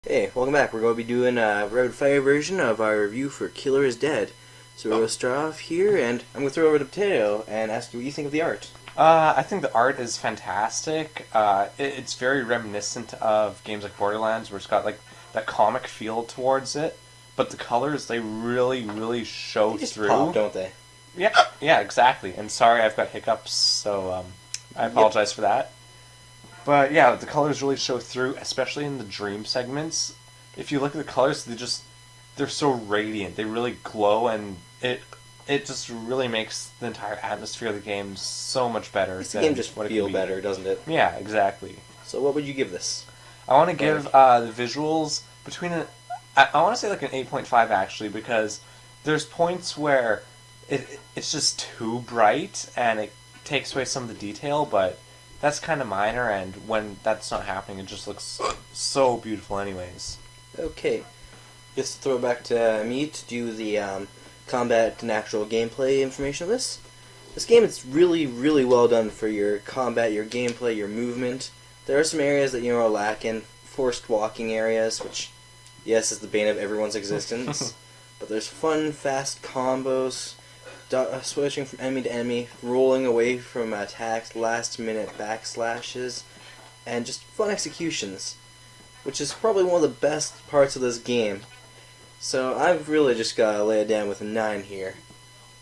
Hey, welcome back. We're going to be doing a rapid fire version of our review for Killer is Dead. So we're going to start off here, and I'm going to throw over to Potato and ask you what you think of the art. I think the art is fantastic. It's very reminiscent of games like Borderlands, where it's got like that comic feel towards it. But the colors, they really show They just through. pop, don't they? Yeah, exactly. And sorry, I've got hiccups, so I apologize for that. But yeah, the colors really show through, especially in the dream segments. If you look at the colors, they're so radiant. They really glow, and it just really makes the entire atmosphere of the game so much better. Makes the than game just what it feel could be. better, doesn't it? Yeah, exactly. So what would you give this? I want to give the visuals between I want to say like an 8.5 actually, because there's points where it's just too bright and it takes away some of the detail, but that's kind of minor, and when that's not happening, it just looks so beautiful anyways. Okay. Just to throw it back to me to do the combat and actual gameplay information of this. This game is really well done for your combat, your gameplay, your movement. There are some areas that are lacking. Forced walking areas, which, yes, is the bane of everyone's existence. But there's fun, fast combos, switching from enemy to enemy, rolling away from attacks, last-minute backslashes, and just fun executions, which is probably one of the best parts of this game. So I've really just got to lay it down with a 9 here.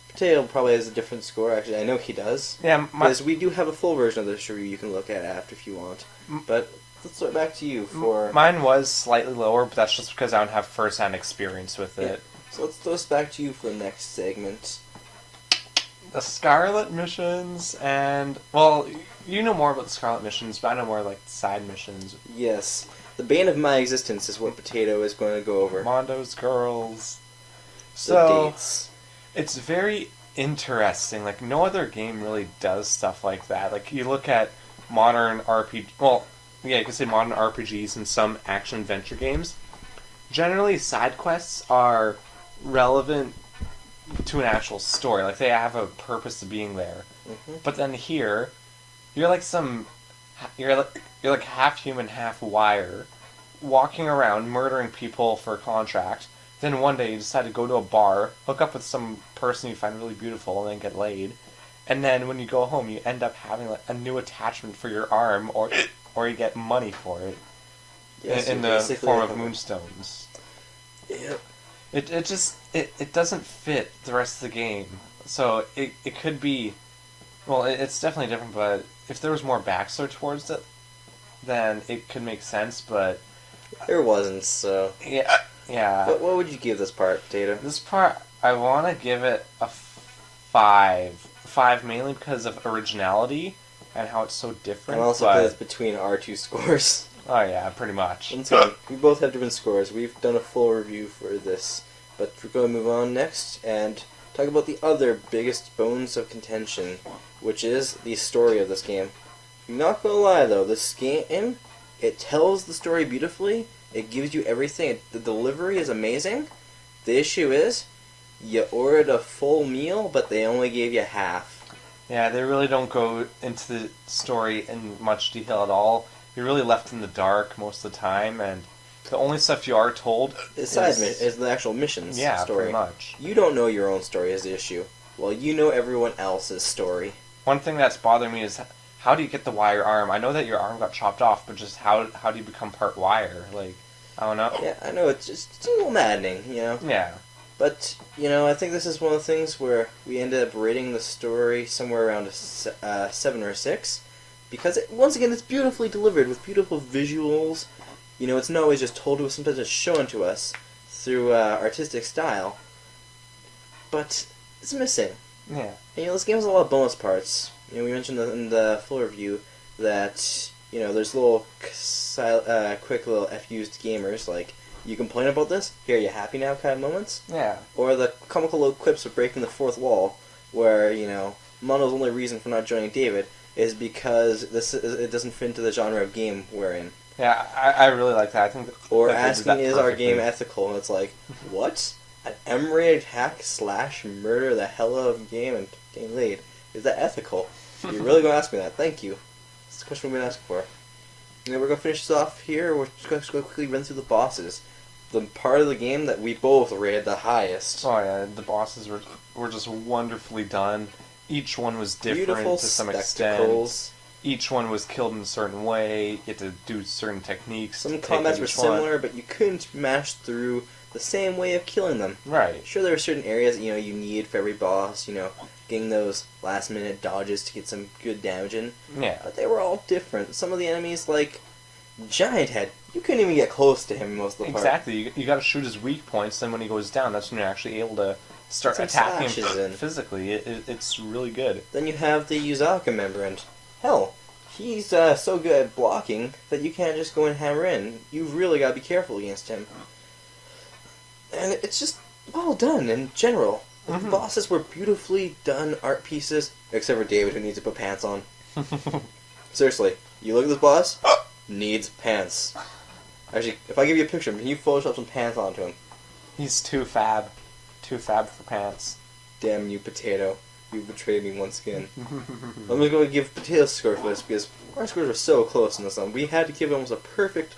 Potato probably has a different score. Actually, I know he does. Yeah, Because we do have a full version of this review you can look at after if you want. But let's throw it back to you for... mine was slightly lower, but that's just because I don't have first-hand experience with it. So let's throw this back to you for the next segment. The Scarlet missions, and well, you know more about the Scarlet missions, but I know more like the side missions. Yes. The bane of my existence is what Potato is going to go over. Mondo's girls. The So dates. it's very interesting. Like no other game really does stuff like that. Like you look at modern RPG. Well, yeah, you could say modern RPGs and some action adventure games. Generally, side quests are relevant to an actual story. Like they have a purpose of being there. Mm-hmm. But then here, you're like you're like half human, half wire, walking around murdering people for a contract. Then one day you decide to go to a bar, hook up with some person you find really beautiful, and then get laid. And then when you go home, you end up having like a new attachment for your arm, or you get money for it Yes, in the form of moonstones. Yep. It doesn't fit the rest of the game. So it could be, well, it's definitely different, but if there was more backstory towards it, then it could make sense, but... There wasn't, so... Yeah. What would you give this part, Potato? This part, I want to give it a 5. 5 mainly because of originality and how it's so different. And also because between our two scores. Oh yeah, pretty much. Let's go. We both have different scores. We've done a full review for this. But we're going to move on next and talk about the other biggest bones of contention, which is the story of this game. I'm not going to lie, though. This game, it tells the story beautifully. It gives you everything. The delivery is amazing. The issue is, you ordered a full meal, but they only gave you half. Yeah, they really don't go into the story in much detail at all. You're really left in the dark most of the time, and the only stuff you are told is the actual missions story. Pretty much. You don't know your own story is the issue. Well, you know everyone else's story. One thing that's bothering me is how do you get the wire arm? I know that your arm got chopped off, but just how do you become part wire? Like, I don't know. Yeah, I know, it's a little maddening, Yeah. But, I think this is one of the things where we ended up rating the story somewhere around a 7 or 6. Because, once again, it's beautifully delivered with beautiful visuals. It's not always just told to us, sometimes it's shown to us through artistic style. But it's missing. Yeah. And, this game has a lot of bonus parts. We mentioned in the full review that, there's little quick little FUs to gamers, like, you complain about this, here, you happy now kind of moments. Yeah. Or the comical little quips of breaking the fourth wall, where, Mondo's only reason for not joining David is because it doesn't fit into the genre of game we're in. Yeah, I really like that. I think or that asking, is our game ethical? And it's like, what? An M-rated hack / murder the hell out of game and getting laid. Is that ethical? You're really going to ask me that? Thank you. That's the question we've been asking for. And then we're going to finish this off here. We're just going to quickly run through the bosses. The part of the game that we both rated the highest. Oh yeah, the bosses were just wonderfully done. Each one was different Beautiful to some spectacles. extent. Each one was killed in a certain way. You had to do certain techniques. Some to take combats were each one. similar, but you couldn't mash through the same way of killing them. Right. Sure, there are certain areas you need for every boss. Getting those last-minute dodges to get some good damage in. Yeah. But they were all different. Some of the enemies, like Giant Head, you couldn't even get close to him most of the part. Exactly. You got to shoot his weak points. Then when he goes down, that's when you're actually able to start Get some attacking slashes him in. physically. It's really good. Then you have the Yuzaka member, and hell, he's so good at blocking that you can't just go and hammer in. You've really got to be careful against him. And it's just well done in general. The bosses were beautifully done art pieces, except for David, who needs to put pants on. Seriously, you look at this boss, needs pants. Actually, if I give you a picture, can you Photoshop some pants onto him? He's too fab for pants. Damn you, Potato. You betrayed me once again. I'm just going to give Potato a score for this, because our scores were so close in this one. We had to give it almost a perfect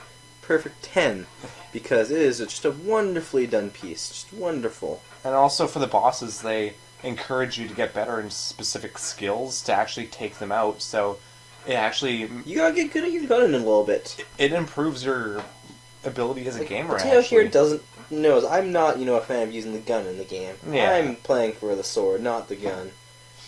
10, because it is just a wonderfully done piece. Just wonderful. And also for the bosses, they encourage you to get better in specific skills to actually take them out. So it actually You gotta get good at your gunning a little bit. it improves your ability as a Like, gamer. Potato Actually, here knows I'm not a fan of using the gun in the game. Yeah. I'm playing for the sword, not the gun.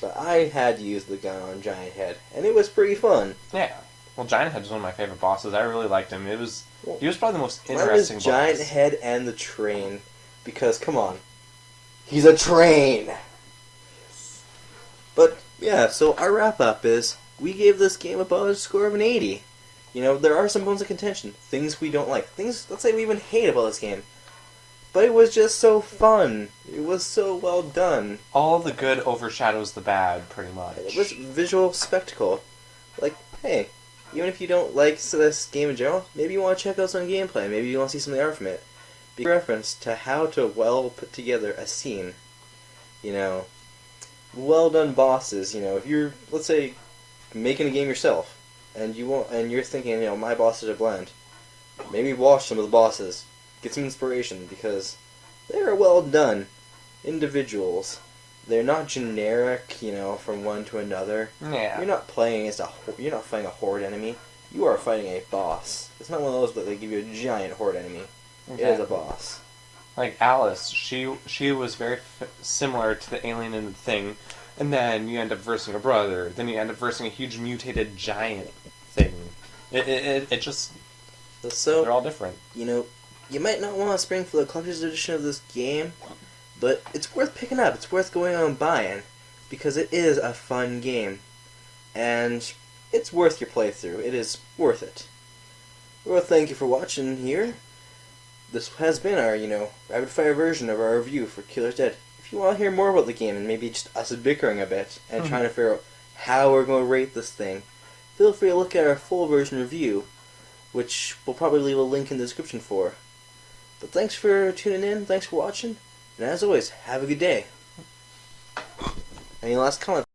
But I had to use the gun on Giant Head, and it was pretty fun. yeah. Well, Giant Head was one of my favorite bosses. I really liked him. He was probably the most Mine was interesting Giant boss. Head and the train, because come on, he's a train. But yeah, so our wrap up is we gave this game about a score of an 80. There are some bones of contention, things we don't like, things let's say we even hate about this game. But it was just so fun. It was so well done. All the good overshadows the bad, pretty much. It was visual spectacle. Like, hey, even if you don't like this game in general, maybe you want to check out some gameplay. Maybe you want to see some of the art from it. Be a reference to how to well put together a scene. Well done bosses. If you're, let's say, making a game yourself, and you're thinking, my bosses are bland. Maybe watch some of the bosses. Get some inspiration, because they are well done individuals. They're not generic, from one to another. Yeah. You're not playing you're not fighting a horde enemy. You are fighting a boss. It's not one of those that they give you a giant horde enemy. Exactly. It is a boss. Like Alice, she was very similar to the alien in the Thing, and then you end up versing a brother. Then you end up versing a huge mutated giant thing. It just So they're all different. You might not want to spring for the collector's edition of this game, but it's worth picking up. It's worth going out and buying, because it is a fun game, and it's worth your playthrough. It is worth it. Well, thank you for watching here. This has been our, rapid fire version of our review for Killer's Dead. If you want to hear more about the game and maybe just us bickering a bit and trying to figure out how we're going to rate this thing, feel free to look at our full version review, which we'll probably leave a link in the description for. But thanks for tuning in, thanks for watching, and as always, have a good day. Any last comments?